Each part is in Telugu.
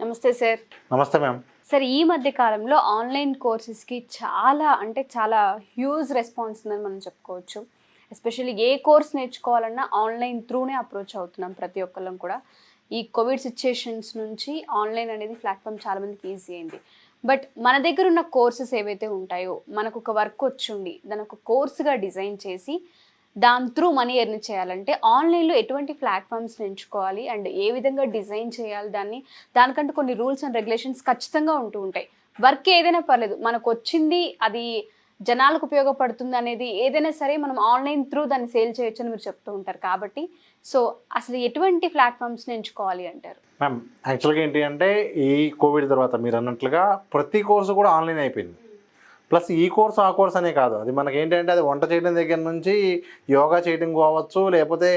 నమస్తే సార్. నమస్తే మ్యామ్. సార్, ఈ మధ్య కాలంలో ఆన్లైన్ కోర్సెస్కి చాలా హ్యూజ్ రెస్పాన్స్ ఉందని మనం చెప్పుకోవచ్చు. ఎస్పెషల్లీ ఏ కోర్స్ నేర్చుకోవాలన్నా ఆన్లైన్ త్రూనే అప్రోచ్ అవుతున్నాం ప్రతి ఒక్కళ్ళం కూడా. ఈ కోవిడ్ సిచ్యుయేషన్స్ నుంచి ఆన్లైన్ అనేది ప్లాట్ఫామ్ చాలామందికి ఈజీ అయింది. బట్ మన దగ్గర ఉన్న కోర్సెస్ ఏవైతే ఉంటాయో, మనకు ఒక వర్క్ వచ్చుండి దాని ఒక కోర్సుగా డిజైన్ చేసి దాని త్రూ మనీ ఎర్న్ చేయాలంటే ఆన్లైన్లో ఎటువంటి ప్లాట్ఫామ్స్ ఎంచుకోవాలి అండ్ ఏ విధంగా డిజైన్ చేయాలి దానికంటూ కొన్ని రూల్స్ అండ్ రెగ్యులేషన్స్ ఖచ్చితంగా ఉంటూ ఉంటాయి. వర్క్ ఏదైనా పర్లేదు, మనకు వచ్చింది అది జనాలకు ఉపయోగపడుతుంది అనేది ఏదైనా సరే మనం ఆన్లైన్ త్రూ దాన్ని సేల్ చేయొచ్చు అని మీరు చెప్తూ ఉంటారు. కాబట్టి సో అసలు ఎటువంటి ప్లాట్ఫామ్స్ని ఎంచుకోవాలి అంటారు? మ్యామ్, యాక్చువల్గా ఏంటి అంటే ఈ కోవిడ్ తర్వాత మీరు అన్నట్లుగా ప్రతి కోర్సు కూడా ఆన్లైన్ అయిపోయింది. ప్లస్ ఈ కోర్స్ ఆ కోర్స్ అనే కాదు, అది మనకి ఏంటంటే అది వంట చేయడం దగ్గర నుంచి యోగా చేయడం కావచ్చు, లేకపోతే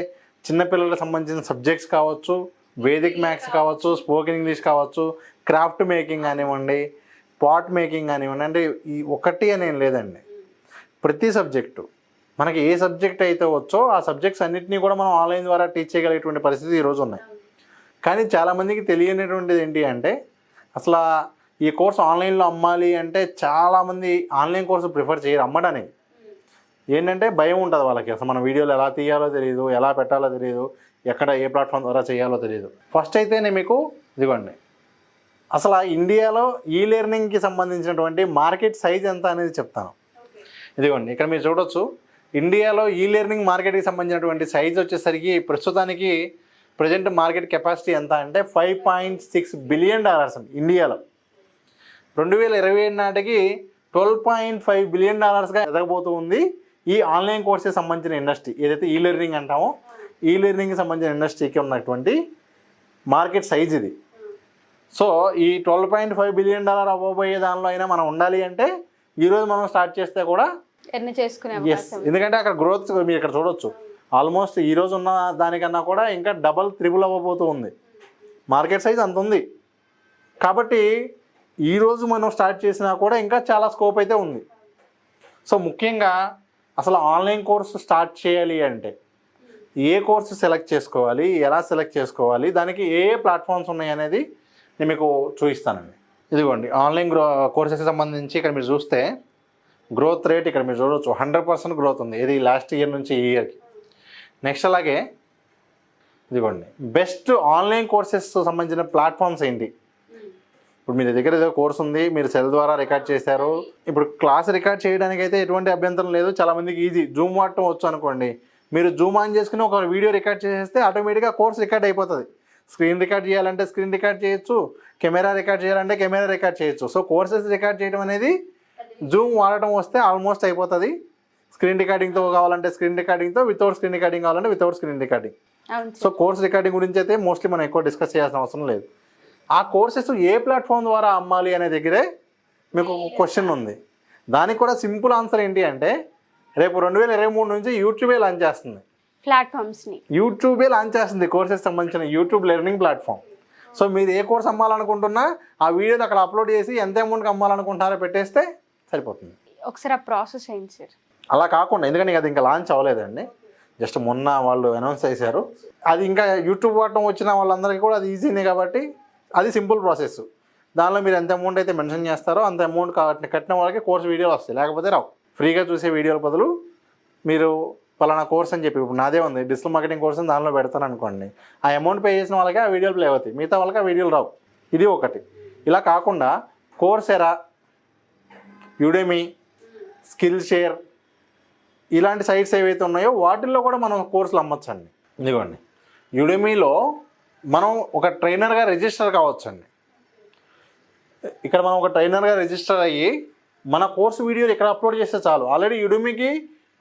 చిన్నపిల్లలకు సంబంధించిన సబ్జెక్ట్స్ కావచ్చు, వేదిక్ మ్యాథ్స్ కావచ్చు, స్పోకెన్ ఇంగ్లీష్ కావచ్చు, క్రాఫ్ట్ మేకింగ్ కానివ్వండి, పాట్ మేకింగ్ కానివ్వండి, అంటే ఈ ఒకటి అనేం లేదండి. ప్రతి సబ్జెక్టు మనకి ఏ సబ్జెక్ట్ అయితే వచ్చో ఆ సబ్జెక్ట్స్ అన్నింటినీ కూడా మనం ఆన్లైన్ ద్వారా టీచ్ చేయగలిగేటువంటి పరిస్థితి ఈరోజు ఉన్నాయి. కానీ చాలామందికి తెలియనటువంటిది ఏంటి అంటే అసలు ఈ కోర్సు ఆన్లైన్లో అమ్మాలి అంటే చాలామంది ఆన్లైన్ కోర్సు ప్రిఫర్ చేయరు అమ్మడానికి. ఏంటంటే భయం ఉంటుంది వాళ్ళకి, అసలు మన వీడియోలు ఎలా తీయాలో తెలియదు, ఎలా పెట్టాలో తెలియదు, ఎక్కడ ఏ ప్లాట్ఫామ్ ద్వారా చేయాలో తెలియదు. ఫస్ట్ అయితే నేను మీకు ఇదిగోండి, అసలు ఇండియాలో ఈ లెర్నింగ్కి సంబంధించినటువంటి మార్కెట్ సైజ్ ఎంత అనేది చెప్తాను. ఇదిగోండి, ఇక్కడ మీరు చూడొచ్చు, ఇండియాలో ఈ లెర్నింగ్ మార్కెట్కి సంబంధించినటువంటి సైజ్ వచ్చేసరికి ప్రస్తుతానికి ప్రజెంట్ మార్కెట్ కెపాసిటీ ఎంత అంటే $5.6 బిలియన్ అండి. ఇండియాలో 2027 నాటికి $12.5 బిలియన్ ఎదగబోతూ ఉంది ఈ ఆన్లైన్ కోర్సెస్ సంబంధించిన ఇండస్ట్రీ. ఏదైతే ఈ లెర్నింగ్ అంటామో ఈ లెర్నింగ్కి సంబంధించిన ఇండస్ట్రీకి ఉన్నటువంటి మార్కెట్ సైజ్ ఇది. సో ఈ $12.5 బిలియన్ అవ్వబోయే దానిలో అయినా మనం ఉండాలి అంటే ఈరోజు మనం స్టార్ట్ చేస్తే కూడా ఎందుకంటే అక్కడ గ్రోత్ మీరు ఇక్కడ చూడొచ్చు, ఆల్మోస్ట్ ఈరోజు ఉన్న దానికన్నా కూడా ఇంకా డబల్ త్రిబుల్ అవ్వబోతూ ఉంది. మార్కెట్ సైజ్ అంత ఉంది. కాబట్టి ఈరోజు మనం స్టార్ట్ చేసినా కూడా ఇంకా చాలా స్కోప్ అయితే ఉంది. సో ముఖ్యంగా అసలు ఆన్లైన్ కోర్సు స్టార్ట్ చేయాలి అంటే ఏ కోర్సు సెలెక్ట్ చేసుకోవాలి, ఎలా సెలెక్ట్ చేసుకోవాలి, దానికి ఏ ప్లాట్ఫామ్స్ ఉన్నాయి అనేది నేను మీకు చూపిస్తానండి. ఇదిగోండి, ఆన్లైన్ కోర్సెస్కి సంబంధించి ఇక్కడ మీరు చూస్తే గ్రోత్ రేట్ ఇక్కడ మీరు చూడవచ్చు 100% గ్రోత్ ఉంది. ఇది లాస్ట్ ఇయర్ నుంచి ఈ ఇయర్కి. నెక్స్ట్ అలాగే ఇదిగోండి, బెస్ట్ ఆన్లైన్ కోర్సెస్ సంబంధించిన ప్లాట్ఫామ్స్ ఏంటి. ఇప్పుడు మీ దగ్గర ఏదో కోర్స్ ఉంది, మీరు సెల్ ద్వారా రికార్డ్ చేశారు. ఇప్పుడు క్లాస్ రికార్డ్ చేయడానికి అయితే ఎటువంటి అభ్యంతరం లేదు, చాలామందికి ఈజీ. జూమ్ వాడటం వచ్చు అనుకోండి, మీరు జూమ్ ఆన్ చేసుకుని ఒక వీడియో రికార్డ్ చేసేస్తే ఆటోమేటిక్గా కోర్స్ రికార్డ్ అయిపోతుంది. స్క్రీన్ రికార్డ్ చేయాలంటే స్క్రీన్ రికార్డ్ చేయొచ్చు, కెమెరా రికార్డ్ చేయాలంటే కెమెరా రికార్డ్ చేయొచ్చు. సో కోర్సెస్ రికార్డ్ చేయడం అనేది జూమ్ వాడటం వస్తే ఆల్మోస్ట్ అయిపోతుంది. స్క్రీన్ రికార్డింగ్తో కావాలంటే స్క్రీన్ రికార్డింగ్తో, వితౌట్ స్క్రీన్ రికార్డింగ్ కావాలంటే without screen recording. So course recording గురించి అయితే మోస్ట్లీ మనం ఎక్కువ డిస్కస్ చేయాల్సిన అవసరం లేదు. ఆ కోర్సెస్ ఏ ప్లాట్ఫామ్ ద్వారా అమ్మాలి అనే దగ్గరే మీకు ఒక క్వశ్చన్ ఉంది. దానికి కూడా సింపుల్ ఆన్సర్ ఏంటి అంటే రేపు 2023 నుంచి యూట్యూబే లాంచ్ చేస్తుంది. ప్లాట్ఫామ్స్ని యూట్యూబే లాంచ్ చేస్తుంది కోర్సెస్ సంబంధించిన యూట్యూబ్ లెర్నింగ్ ప్లాట్ఫామ్. సో మీరు ఏ కోర్స్ అమ్మాలనుకుంటున్నా ఆ వీడియోని అక్కడ అప్లోడ్ చేసి ఎంత అమౌంట్కి అమ్మాలనుకుంటారో పెట్టేస్తే సరిపోతుంది. ఒకసారి ఆ ప్రాసెస్ ఏంటి సార్? అలా కాకుండా, ఎందుకంటే అది ఇంకా లాంచ్ అవ్వలేదండి, జస్ట్ మొన్న వాళ్ళు అనౌన్స్ చేశారు. అది ఇంకా యూట్యూబ్ వాడటం వచ్చిన వాళ్ళందరికీ కూడా అది ఈజీనే కాబట్టి అది సింపుల్ ప్రాసెస్. దానిలో మీరు ఎంత అమౌంట్ అయితే మెన్షన్ చేస్తారో అంత అమౌంట్ కట్టిన వాళ్ళకి కోర్స్ వీడియోలు వస్తాయి, లేకపోతే రావు. ఫ్రీగా చూసే వీడియోల బదులు మీరు పలానా కోర్స్ అని చెప్పి, ఇప్పుడు నాదే ఉంది డిజిటల్ మార్కెటింగ్ కోర్స్ అని దానిలో పెడతాను అనుకోండి, ఆ అమౌంట్ పే చేసిన వాళ్ళకి ఆ వీడియోలు ప్లే అవుతాయి, మిగతా వాళ్ళకి ఆ వీడియోలు రావు. ఇది ఒకటి. ఇలా కాకుండా కోర్సెరా, యుడెమీ, స్కిల్ షేర్ ఇలాంటి సైట్స్ ఏవైతే ఉన్నాయో వాటిల్లో కూడా మనం కోర్సులు అమ్మొచ్చండి. ఇదిగోండి, యుడెమీలో మనం ఒక ట్రైనర్గా రిజిస్టర్ కావచ్చండి. ఇక్కడ మనం ఒక ట్రైనర్గా రిజిస్టర్ అయ్యి మన కోర్సు వీడియోలు ఇక్కడ అప్లోడ్ చేస్తే చాలు. ఆల్రెడీ యుడెమీకి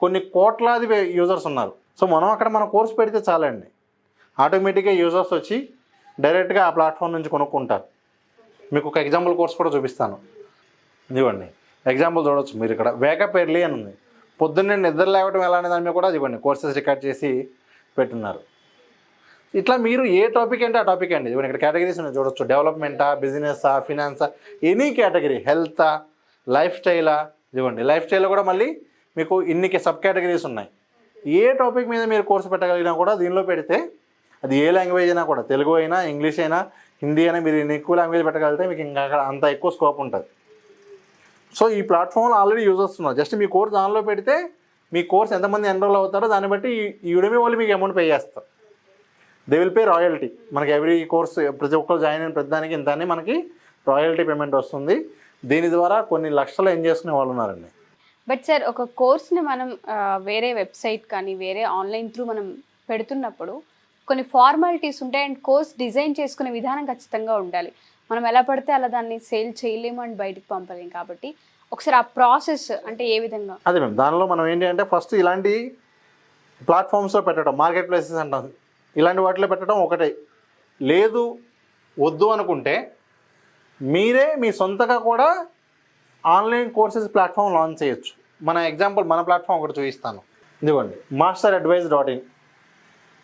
కొన్ని కోట్లాది యూజర్స్ ఉన్నారు. సో మనం అక్కడ మన కోర్సు పెడితే చాలండి, ఆటోమేటిక్గా యూజర్స్ వచ్చి డైరెక్ట్గా ఆ ప్లాట్ఫామ్ నుంచి కొనుక్కుంటారు. మీకు ఒక ఎగ్జాంపుల్ కోర్స్ కూడా చూపిస్తాను. ఇదిగోండి, ఎగ్జాంపుల్ చూడవచ్చు మీరు. ఇక్కడ వేకప్ ఎర్లీ అని ఉంది, పొద్దున్నే నిద్ర లేవడం ఎలా అనే దాని మీద కూడా ఇవ్వండి కోర్సెస్ రికార్డ్ చేసి పెట్టున్నారు. ఇట్లా మీరు ఏ టాపిక్ అంటే ఆ టాపిక్ అండి. ఇవన్నీ ఇక్కడ కేటగిరీస్ ఉన్నాయి చూడొచ్చు, డెవలప్మెంటా, బిజినెస్సా, ఫినాన్సా, ఎనీ కేటగిరీ, హెల్తా, లైఫ్ స్టైలా. ఇదిగోండి, లైఫ్ స్టైల్లో కూడా మళ్ళీ మీకు ఇన్ని సబ్ కేటగిరీస్ ఉన్నాయి. ఏ టాపిక్ మీద మీరు కోర్సు పెట్టగలిగినా కూడా దీనిలో పెడితే, అది ఏ లాంగ్వేజ్ అయినా కూడా, తెలుగు అయినా, ఇంగ్లీష్ అయినా, హిందీ అనే మీరు ఎక్కువ లాంగ్వేజ్ పెట్టగలిగితే మీకు ఇంకా అక్కడ అంత ఎక్కువ స్కోప్ ఉంటుంది. సో ఈ ప్లాట్ఫామ్లో ఆల్రెడీ యూజ్ వస్తున్నారు. జస్ట్ మీ కోర్స్ దానిలో పెడితే మీ కోర్స్ ఎంతమంది ఎన్రోల్ అవుతారో దాన్ని బట్టి ఈ యుడెమీ వాళ్ళు మీకు అమౌంట్ పే చేస్తారు. They will pay royalty. మనకి ఎవ్రీ కోర్స్ ప్రతి ఒక్కరు జాయిన్ అయిన ప్రతిదానికి ఇంత అని మనకి రాయల్టీ పేమెంట్ వస్తుంది. దీని ద్వారా కొన్ని లక్షలు ఎర్న్ చేసుకునే వాళ్ళు ఉన్నారండి. బట్ సార్ ఒక కోర్స్ని మనం వేరే వెబ్సైట్ కానీ వేరే ఆన్లైన్ త్రూ మనం పెడుతున్నప్పుడు కొన్ని ఫార్మాలిటీస్ ఉంటాయి అండ్ కోర్స్ డిజైన్ చేసుకునే విధానం ఖచ్చితంగా ఉండాలి. మనం ఎలా పడితే అలా దాన్ని సేల్ చేయలేము అండ్ బయటకు పంపలేము. కాబట్టి ఒకసారి ఆ ప్రాసెస్ అంటే ఏ విధంగా? అదే మ్యామ్, దానిలో మనం ఏంటి అంటే ఫస్ట్ ఇలాంటి ప్లాట్ఫామ్స్లో పెట్టడం, మార్కెట్ ప్లేసెస్ అంటాం, ఇలాంటి వాటిలో పెట్టడం ఒకటే. లేదు వద్దు అనుకుంటే మీరే మీ సొంతగా కూడా ఆన్లైన్ కోర్సెస్ ప్లాట్ఫామ్ లాంచ్ చేయొచ్చు. మన ఎగ్జాంపుల్ మన ప్లాట్ఫామ్ ఒకటి చూపిస్తాను. ఇదిగోండి masteradvice.in.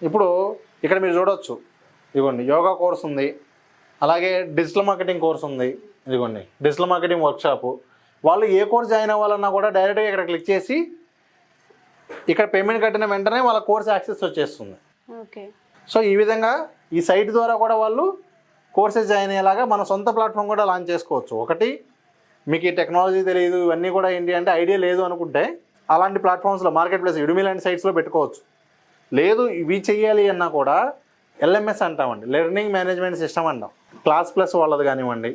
ఇప్పుడు ఇక్కడ మీరు చూడవచ్చు, ఇదిగోండి యోగా కోర్స్ ఉంది, అలాగే డిజిటల్ మార్కెటింగ్ కోర్స్ ఉంది, ఇదిగోండి డిజిటల్ మార్కెటింగ్ వర్క్షాపు. వాళ్ళు ఏ కోర్స్ జాయిన్ అవ్వాలన్నా కూడా డైరెక్ట్గా ఇక్కడ క్లిక్ చేసి ఇక్కడ పేమెంట్ కట్టిన వెంటనే వాళ్ళ కోర్స్ యాక్సెస్ వచ్చేస్తుంది. ఓకే. సో ఈ విధంగా ఈ సైట్ ద్వారా కూడా వాళ్ళు కోర్సెస్ జాయిన్ అయ్యేలాగా మన సొంత ప్లాట్ఫామ్ కూడా లాంచ్ చేసుకోవచ్చు. ఒకటి మీకు ఈ టెక్నాలజీ తెలియదు, ఇవన్నీ కూడా ఏంటి అంటే ఐడియా లేదు అనుకుంటే అలాంటి ప్లాట్ఫామ్స్లో మార్కెట్ ప్లేస్ Udemy లాంటి సైట్స్లో పెట్టుకోవచ్చు. లేదు ఇవి చెయ్యాలి అన్నా కూడా LMS అంటామండి, లెర్నింగ్ మేనేజ్మెంట్ సిస్టమ్ అంటాం. క్లాస్ ప్లస్ వాళ్ళది కానివ్వండి,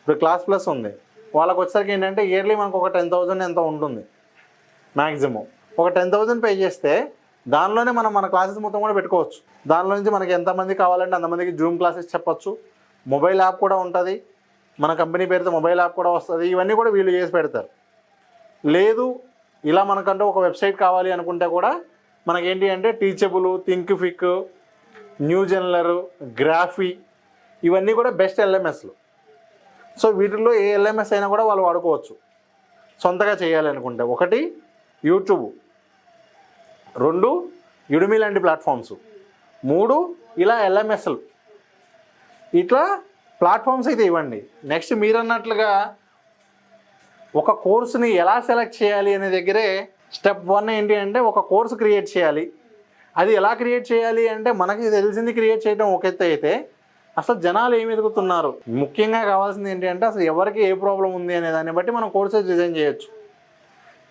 ఇప్పుడు క్లాస్ ప్లస్ ఉంది, వాళ్ళకి వచ్చేసరికి ఏంటంటే ఇయర్లీ మనకు ఒక 10,000 ఎంత ఉంటుంది మ్యాక్సిమం. ఒక 10,000 పే చేస్తే దానిలోనే మనం మన క్లాసెస్ మొత్తం కూడా పెట్టుకోవచ్చు. దానిలో నుంచి మనకి ఎంతమంది కావాలంటే అంతమందికి జూమ్ క్లాసెస్ చెప్పచ్చు. మొబైల్ యాప్ కూడా ఉంటుంది, మన కంపెనీ పేరుతో మొబైల్ యాప్ కూడా వస్తుంది. ఇవన్నీ కూడా వీళ్ళు చేసి పెడతారు. లేదు ఇలా మనకంటూ ఒక వెబ్సైట్ కావాలి అనుకుంటే కూడా మనకేంటి అంటే టీచబుల్, థింక్ఫిక్, న్యూ జర్నలర్, గ్రాఫీ, ఇవన్నీ కూడా బెస్ట్ LMSలు. సో వీటిల్లో ఏ LMS అయినా కూడా వాళ్ళు వాడుకోవచ్చు సొంతగా చేయాలి అనుకుంటే. ఒకటి యూట్యూబ్, 2 Udemy లాంటి ప్లాట్ఫామ్స్, 3 ఇలా LMSలు. ఇట్లా ప్లాట్ఫామ్స్ అయితే ఇవ్వండి. నెక్స్ట్ మీరు అన్నట్లుగా ఒక కోర్సుని ఎలా సెలెక్ట్ చేయాలి అనే దగ్గరే స్టెప్ 1 ఏంటి అంటే ఒక కోర్సు క్రియేట్ చేయాలి. అది ఎలా క్రియేట్ చేయాలి అంటే మనకి తెలిసింది క్రియేట్ చేయడం ఒక ఎత్తు అయితే అసలు జనాలు ఏమి ఎదుగుతున్నారు, ముఖ్యంగా కావాల్సింది ఏంటి అంటే అసలు ఎవరికి ఏ ప్రాబ్లం ఉంది అనే దాన్ని బట్టి మనం కోర్సెస్ డిజైన్ చేయొచ్చు.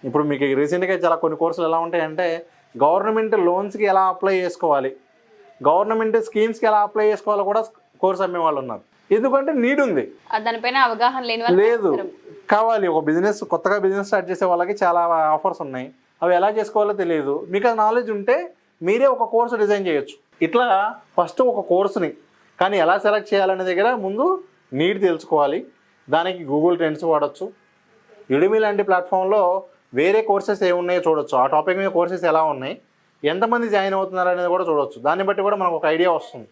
ఇప్పుడు మీకు రీసెంట్గా చాలా కొన్ని కోర్సులు ఎలా ఉంటాయంటే గవర్నమెంట్ లోన్స్కి ఎలా అప్లై చేసుకోవాలి, గవర్నమెంట్ స్కీమ్స్కి ఎలా అప్లై చేసుకోవాలో కూడా కోర్స్ అమ్మే వాళ్ళు ఉన్నారు. ఎందుకంటే నీడ్ ఉంది, దానిపైన అవగాహన లేని లేదు కావాలి. ఒక బిజినెస్ కొత్తగా బిజినెస్ స్టార్ట్ చేసే వాళ్ళకి చాలా ఆఫర్స్ ఉన్నాయి, అవి ఎలా చేసుకోవాలో తెలియదు. మీకు ఆ నాలెడ్జ్ ఉంటే మీరే ఒక కోర్సు డిజైన్ చేయొచ్చు. ఇట్లా ఫస్ట్ ఒక కోర్సుని కానీ ఎలా సెలెక్ట్ చేయాలనే దగ్గర ముందు నీడ్ తెలుసుకోవాలి. దానికి గూగుల్ ట్రెండ్స్ వాడచ్చు. Udemy లాంటి ప్లాట్ఫామ్లో వేరే కోర్సెస్ ఏమున్నాయో చూడొచ్చు, ఆ టాపిక్ మీద కోర్సెస్ ఎలా ఉన్నాయి, ఎంతమంది జాయిన్ అవుతున్నారు అనేది కూడా చూడొచ్చు. దాన్ని బట్టి కూడా మనకు ఒక ఐడియా వస్తుంది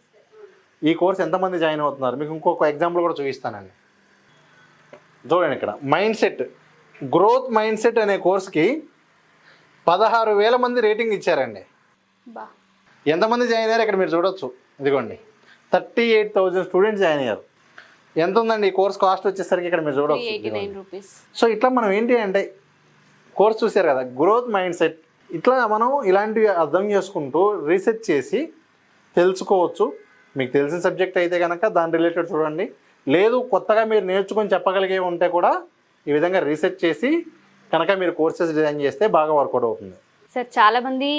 ఈ కోర్స్ ఎంతమంది జాయిన్ అవుతున్నారు. మీకు ఇంకొక ఎగ్జాంపుల్ కూడా చూపిస్తానండి. చూడండి ఇక్కడ mind set, growth mind set అనే కోర్స్కి 16,000 మంది రేటింగ్ ఇచ్చారండి. ఎంతమంది జాయిన్ అయ్యారు ఇక్కడ మీరు చూడొచ్చు. ఇదిగోండి 38,000 స్టూడెంట్స్ జాయిన్ అయ్యారు. ఎంత ఉందండి ఈ కోర్స్ కాస్ట్ వచ్చేసరికి ఇక్కడ మీరు చూడవచ్చు. సో ఇట్లా మనం ఏంటి అంటే కోర్స్ చూసారు కదా, గ్రోత్ మైండ్ సెట్, ఇట్లా మనం ఇలాంటివి అర్థం చేసుకుంటూ రీసెర్చ్ చేసి తెలుసుకోవచ్చు. మీకు తెలిసిన సబ్జెక్ట్ అయితే కనుక దాని రిలేటెడ్ చూడండి. లేదు కొత్తగా మీరు నేర్చుకొని చెప్పగలిగే ఉంటే కూడా ఈ విధంగా రీసెర్చ్ చేసి కనుక మీరు కోర్సెస్ డిజైన్ చేస్తే బాగా వర్కౌట్ అవుతుంది. సార్ చాలామంది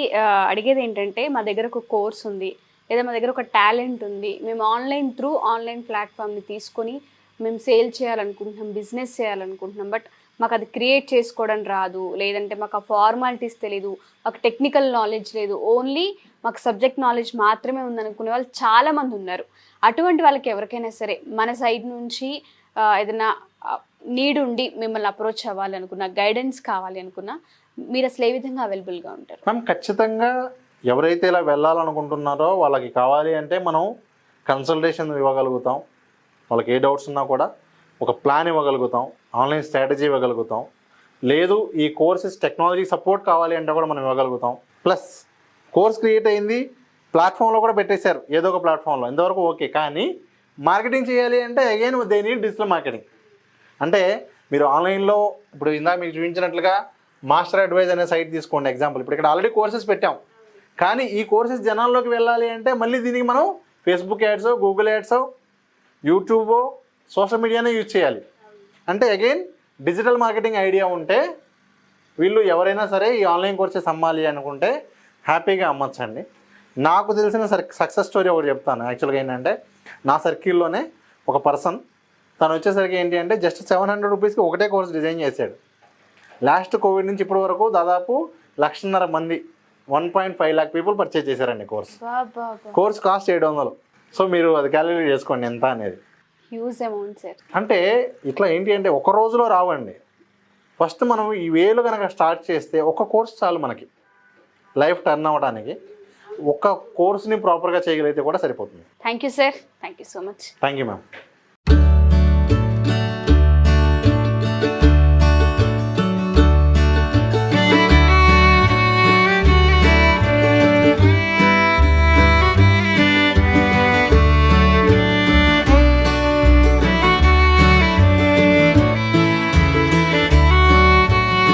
అడిగేది ఏంటంటే మా దగ్గర ఒక కోర్స్ ఉంది లేదా మా దగ్గర ఒక టాలెంట్ ఉంది, మేము ఆన్లైన్ ప్లాట్ఫామ్ని తీసుకొని మేము సేల్ చేయాలనుకుంటున్నాం, బిజినెస్ చేయాలనుకుంటున్నాం, బట్ మాకు అది క్రియేట్ చేసుకోవడం రాదు, లేదంటే మాకు ఆ ఫార్మాలిటీస్ తెలీదు, మాకు టెక్నికల్ నాలెడ్జ్ లేదు, ఓన్లీ మాకు సబ్జెక్ట్ నాలెడ్జ్ మాత్రమే ఉందనుకునే వాళ్ళు చాలామంది ఉన్నారు. అటువంటి వాళ్ళకి ఎవరికైనా సరే మన సైడ్ నుంచి ఏదైనా నీడ్ ఉండి మిమ్మల్ని అప్రోచ్ అవ్వాలి అనుకున్నా, గైడెన్స్ కావాలి అనుకున్నా మీరు అసలు ఏ విధంగా అవైలబుల్గా ఉంటారు? మ్యామ్ ఖచ్చితంగా ఎవరైతే ఇలా వెళ్ళాలనుకుంటున్నారో వాళ్ళకి కావాలి అంటే మనం కన్సల్టేషన్ ఇవ్వగలుగుతాం. వాళ్ళకి ఏ డౌట్స్ ఉన్నా కూడా ఒక ప్లాన్ ఇవ్వగలుగుతాం, ఆన్లైన్ స్ట్రాటజీ ఇవ్వగలుగుతాం. లేదు ఈ కోర్సెస్ టెక్నాలజీ సపోర్ట్ కావాలి అంటే కూడా మనం ఇవ్వగలుగుతాం. ప్లస్ కోర్స్ క్రియేట్ అయింది, ప్లాట్ఫామ్లో కూడా పెట్టేశారు ఏదో ఒక ప్లాట్ఫామ్లో, ఇంతవరకు ఓకే. కానీ మార్కెటింగ్ చేయాలి అంటే again they need digital marketing. అంటే మీరు ఆన్లైన్లో ఇప్పుడు ఇందాక మీకు చూపించినట్లుగా మాస్టర్ అనే సైట్ తీసుకోండి ఎగ్జాంపుల్. ఇప్పుడు ఇక్కడ ఆల్రెడీ కోర్సెస్ పెట్టాం, కానీ ఈ కోర్సెస్ జనాల్లోకి వెళ్ళాలి అంటే మళ్ళీ దీనికి మనం Facebook ads, Google ads, YouTube, social మీడియానే యూజ్ చేయాలి. అంటే అగైన్ డిజిటల్ మార్కెటింగ్ ఐడియా ఉంటే వీళ్ళు ఎవరైనా సరే ఈ ఆన్లైన్ కోర్సెస్ అమ్మాలి అనుకుంటే హ్యాపీగా అమ్మచ్చండి. నాకు తెలిసిన సక్సెస్ స్టోరీ ఒకటి చెప్తాను. యాక్చువల్గా ఏంటంటే నా సర్కిల్లోనే ఒక పర్సన్, తను వచ్చేసరికి ఏంటి అంటే జస్ట్ 700 రూపీస్కి ఒకటే కోర్స్ డిజైన్ చేశాడు. లాస్ట్ కోవిడ్ నుంచి ఇప్పటి వరకు దాదాపు 1,50,000 మంది 1.5 lakh పీపుల్ పర్చేజ్ చేశారండి కోర్స్. Course cost 700. సో మీరు అది క్యాలిక్యులేట్ చేసుకోండి ఎంత అనేది. Huge amount sir. అంటే ఇట్లా ఏంటి అంటే ఒక రోజులో రావండి. ఫస్ట్ మనం ఈ వేలు కనుక స్టార్ట్ చేస్తే ఒక కోర్స్ చాలు మనకి లైఫ్ టర్న్ అవ్వడానికి. ఒక కోర్స్ని ప్రాపర్గా చేయగలిగితే కూడా సరిపోతుంది. Thank you sir, thank you so much. Thank you ma'am.